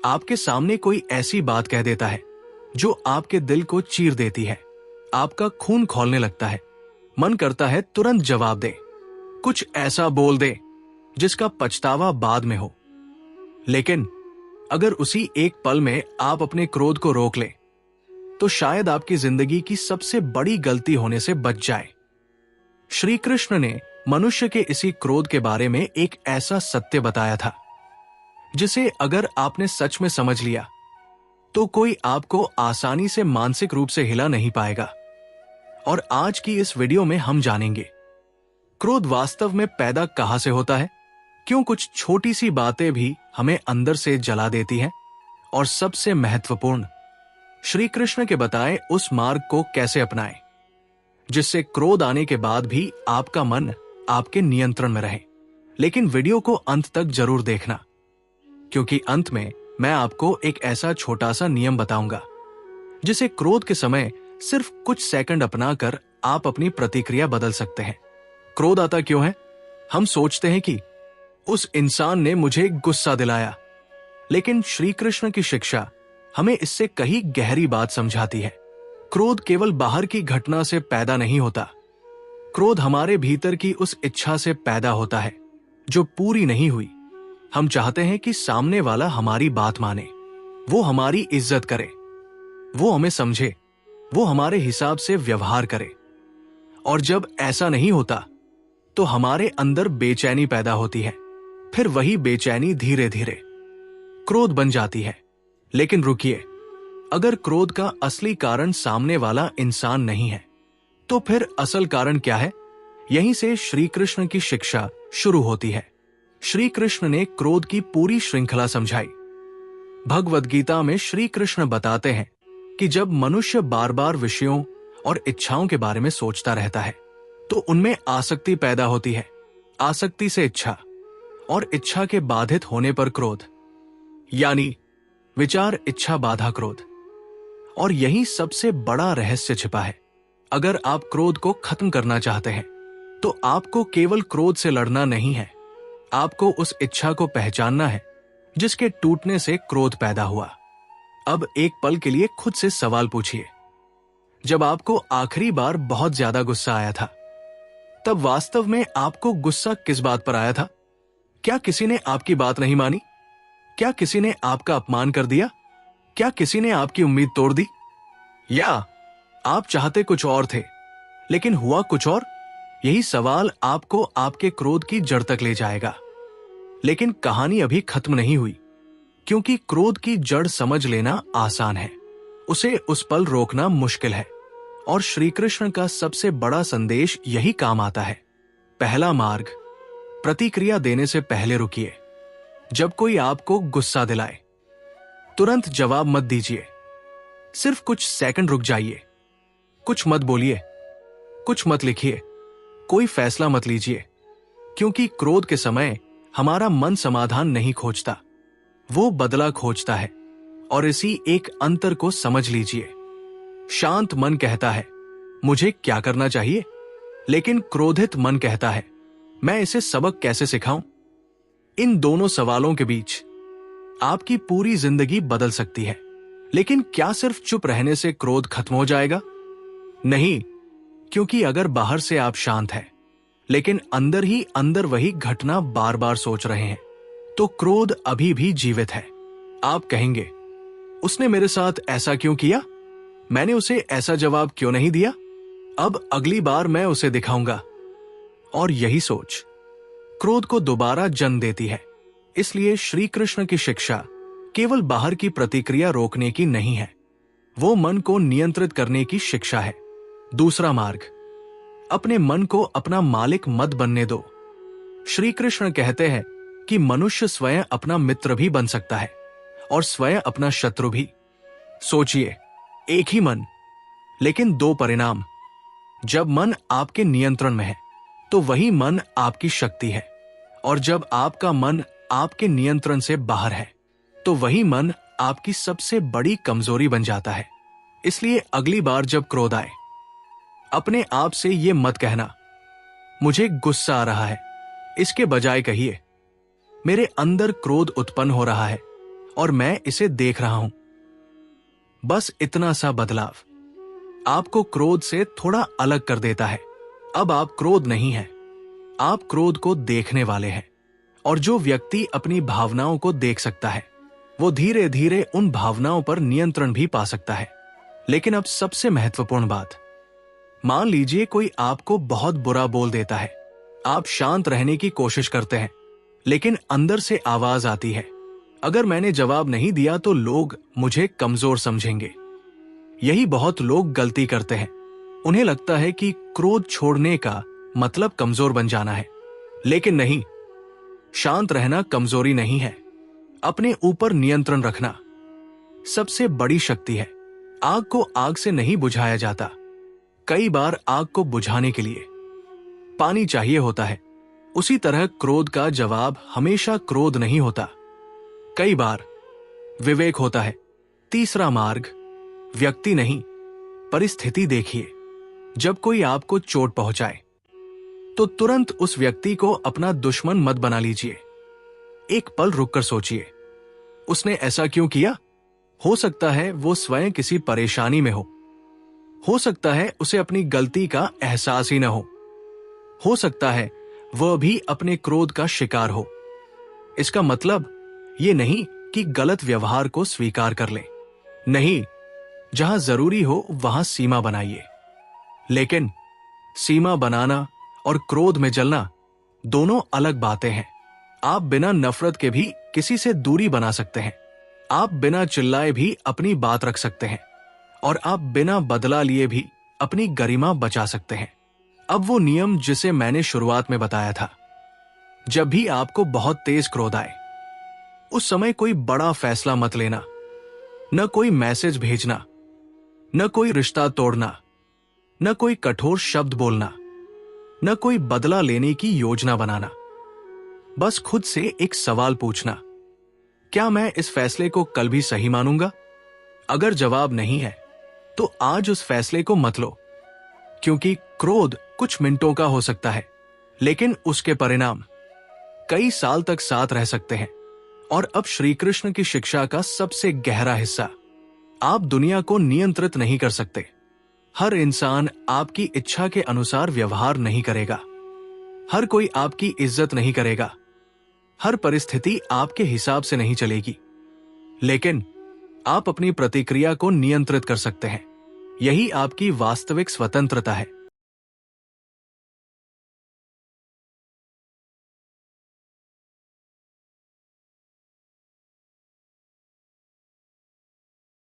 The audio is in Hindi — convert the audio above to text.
आपके सामने कोई ऐसी बात कह देता है जो आपके दिल को चीर देती है, आपका खून खौलने लगता है, मन करता है तुरंत जवाब दे, कुछ ऐसा बोल दे जिसका पछतावा बाद में हो। लेकिन अगर उसी एक पल में आप अपने क्रोध को रोक लें, तो शायद आपकी जिंदगी की सबसे बड़ी गलती होने से बच जाए। श्री कृष्ण ने मनुष्य के इसी क्रोध के बारे में एक ऐसा सत्य बताया था जिसे अगर आपने सच में समझ लिया तो कोई आपको आसानी से मानसिक रूप से हिला नहीं पाएगा। और आज की इस वीडियो में हम जानेंगे क्रोध वास्तव में पैदा कहां से होता है, क्यों कुछ छोटी सी बातें भी हमें अंदर से जला देती हैं, और सबसे महत्वपूर्ण, श्री कृष्ण के बताए उस मार्ग को कैसे अपनाएं जिससे क्रोध आने के बाद भी आपका मन आपके नियंत्रण में रहे। लेकिन वीडियो को अंत तक जरूर देखना, क्योंकि अंत में मैं आपको एक ऐसा छोटा सा नियम बताऊंगा जिसे क्रोध के समय सिर्फ कुछ सेकंड अपनाकर आप अपनी प्रतिक्रिया बदल सकते हैं। क्रोध आता क्यों है? हम सोचते हैं कि उस इंसान ने मुझे गुस्सा दिलाया, लेकिन श्री कृष्ण की शिक्षा हमें इससे कहीं गहरी बात समझाती है। क्रोध केवल बाहर की घटना से पैदा नहीं होता। क्रोध हमारे भीतर की उस इच्छा से पैदा होता है जो पूरी नहीं हुई। हम चाहते हैं कि सामने वाला हमारी बात माने, वो हमारी इज्जत करे, वो हमें समझे, वो हमारे हिसाब से व्यवहार करे। और जब ऐसा नहीं होता तो हमारे अंदर बेचैनी पैदा होती है। फिर वही बेचैनी धीरे धीरे क्रोध बन जाती है। लेकिन रुकिए, अगर क्रोध का असली कारण सामने वाला इंसान नहीं है तो फिर असल कारण क्या है? यहीं से श्री कृष्ण की शिक्षा शुरू होती है। श्री कृष्ण ने क्रोध की पूरी श्रृंखला समझाई। भगवद गीता में श्री कृष्ण बताते हैं कि जब मनुष्य बार बार विषयों और इच्छाओं के बारे में सोचता रहता है तो उनमें आसक्ति पैदा होती है। आसक्ति से इच्छा, और इच्छा के बाधित होने पर क्रोध, यानी विचार इच्छा बाधा क्रोध। और यही सबसे बड़ा रहस्य छिपा है। अगर आप क्रोध को खत्म करना चाहते हैं तो आपको केवल क्रोध से लड़ना नहीं है, आपको उस इच्छा को पहचानना है जिसके टूटने से क्रोध पैदा हुआ। अब एक पल के लिए खुद से सवाल पूछिए, जब आपको आखिरी बार बहुत ज्यादा गुस्सा आया था तब वास्तव में आपको गुस्सा किस बात पर आया था? क्या किसी ने आपकी बात नहीं मानी? क्या किसी ने आपका अपमान कर दिया? क्या किसी ने आपकी उम्मीद तोड़ दी? या आप चाहते कुछ और थे लेकिन हुआ कुछ और? यही सवाल आपको आपके क्रोध की जड़ तक ले जाएगा। लेकिन कहानी अभी खत्म नहीं हुई, क्योंकि क्रोध की जड़ समझ लेना आसान है, उसे उस पल रोकना मुश्किल है। और श्री कृष्ण का सबसे बड़ा संदेश यही काम आता है। पहला मार्ग, प्रतिक्रिया देने से पहले रुकिए। जब कोई आपको गुस्सा दिलाए तुरंत जवाब मत दीजिए, सिर्फ कुछ सेकंड रुक जाइए। कुछ मत बोलिए, कुछ मत लिखिए, कोई फैसला मत लीजिए, क्योंकि क्रोध के समय हमारा मन समाधान नहीं खोजता, वो बदला खोजता है। और इसी एक अंतर को समझ लीजिए। शांत मन कहता है मुझे क्या करना चाहिए, लेकिन क्रोधित मन कहता है मैं इसे सबक कैसे सिखाऊं। इन दोनों सवालों के बीच आपकी पूरी जिंदगी बदल सकती है। लेकिन क्या सिर्फ चुप रहने से क्रोध खत्म हो जाएगा? नहीं, क्योंकि अगर बाहर से आप शांत हैं लेकिन अंदर ही अंदर वही घटना बार बार सोच रहे हैं तो क्रोध अभी भी जीवित है। आप कहेंगे उसने मेरे साथ ऐसा क्यों किया, मैंने उसे ऐसा जवाब क्यों नहीं दिया, अब अगली बार मैं उसे दिखाऊंगा। और यही सोच क्रोध को दोबारा जन्म देती है। इसलिए श्री कृष्ण की शिक्षा केवल बाहर की प्रतिक्रिया रोकने की नहीं है, वो मन को नियंत्रित करने की शिक्षा है। दूसरा मार्ग, अपने मन को अपना मालिक मत बनने दो। श्री कृष्ण कहते हैं कि मनुष्य स्वयं अपना मित्र भी बन सकता है और स्वयं अपना शत्रु भी। सोचिए, एक ही मन लेकिन दो परिणाम। जब मन आपके नियंत्रण में है तो वही मन आपकी शक्ति है, और जब आपका मन आपके नियंत्रण से बाहर है तो वही मन आपकी सबसे बड़ी कमजोरी बन जाता है। इसलिए अगली बार जब क्रोध आए, अपने आप से ये मत कहना मुझे गुस्सा आ रहा है, इसके बजाय कहिए मेरे अंदर क्रोध उत्पन्न हो रहा है और मैं इसे देख रहा हूं। बस इतना सा बदलाव आपको क्रोध से थोड़ा अलग कर देता है। अब आप क्रोध नहीं हैं, आप क्रोध को देखने वाले हैं। और जो व्यक्ति अपनी भावनाओं को देख सकता है, वो धीरे धीरे उन भावनाओं पर नियंत्रण भी पा सकता है। लेकिन अब सबसे महत्वपूर्ण बात, मान लीजिए कोई आपको बहुत बुरा बोल देता है। आप शांत रहने की कोशिश करते हैं, लेकिन अंदर से आवाज आती है, अगर मैंने जवाब नहीं दिया तो लोग मुझे कमजोर समझेंगे। यही बहुत लोग गलती करते हैं। उन्हें लगता है कि क्रोध छोड़ने का मतलब कमजोर बन जाना है, लेकिन नहीं। शांत रहना कमजोरी नहीं है, अपने ऊपर नियंत्रण रखना सबसे बड़ी शक्ति है। आग को आग से नहीं बुझाया जाता। कई बार आग को बुझाने के लिए पानी चाहिए होता है। उसी तरह क्रोध का जवाब हमेशा क्रोध नहीं होता, कई बार विवेक होता है। तीसरा मार्ग, व्यक्ति नहीं परिस्थिति देखिए। जब कोई आपको चोट पहुंचाए तो तुरंत उस व्यक्ति को अपना दुश्मन मत बना लीजिए। एक पल रुककर सोचिए, उसने ऐसा क्यों किया? हो सकता है वो स्वयं किसी परेशानी में हो सकता है उसे अपनी गलती का एहसास ही न हो सकता है वह भी अपने क्रोध का शिकार हो। इसका मतलब ये नहीं कि गलत व्यवहार को स्वीकार कर लें, नहीं, जहां जरूरी हो वहां सीमा बनाइए। लेकिन सीमा बनाना और क्रोध में जलना दोनों अलग बातें हैं। आप बिना नफरत के भी किसी से दूरी बना सकते हैं। आप बिना चिल्लाए भी अपनी बात रख सकते हैं, और आप बिना बदला लिए भी अपनी गरिमा बचा सकते हैं। अब वो नियम जिसे मैंने शुरुआत में बताया था, जब भी आपको बहुत तेज क्रोध आए, उस समय कोई बड़ा फैसला मत लेना, न कोई मैसेज भेजना, न कोई रिश्ता तोड़ना, न कोई कठोर शब्द बोलना, न कोई बदला लेने की योजना बनाना। बस खुद से एक सवाल पूछना, क्या मैं इस फैसले को कल भी सही मानूंगा? अगर जवाब नहीं है तो आज उस फैसले को मत लो, क्योंकि क्रोध कुछ मिनटों का हो सकता है, लेकिन उसके परिणाम कई साल तक साथ रह सकते हैं। और अब श्री कृष्ण की शिक्षा का सबसे गहरा हिस्सा, आप दुनिया को नियंत्रित नहीं कर सकते। हर इंसान आपकी इच्छा के अनुसार व्यवहार नहीं करेगा, हर कोई आपकी इज्जत नहीं करेगा, हर परिस्थिति आपके हिसाब से नहीं चलेगी। लेकिन आप अपनी प्रतिक्रिया को नियंत्रित कर सकते हैं। यही आपकी वास्तविक स्वतंत्रता है।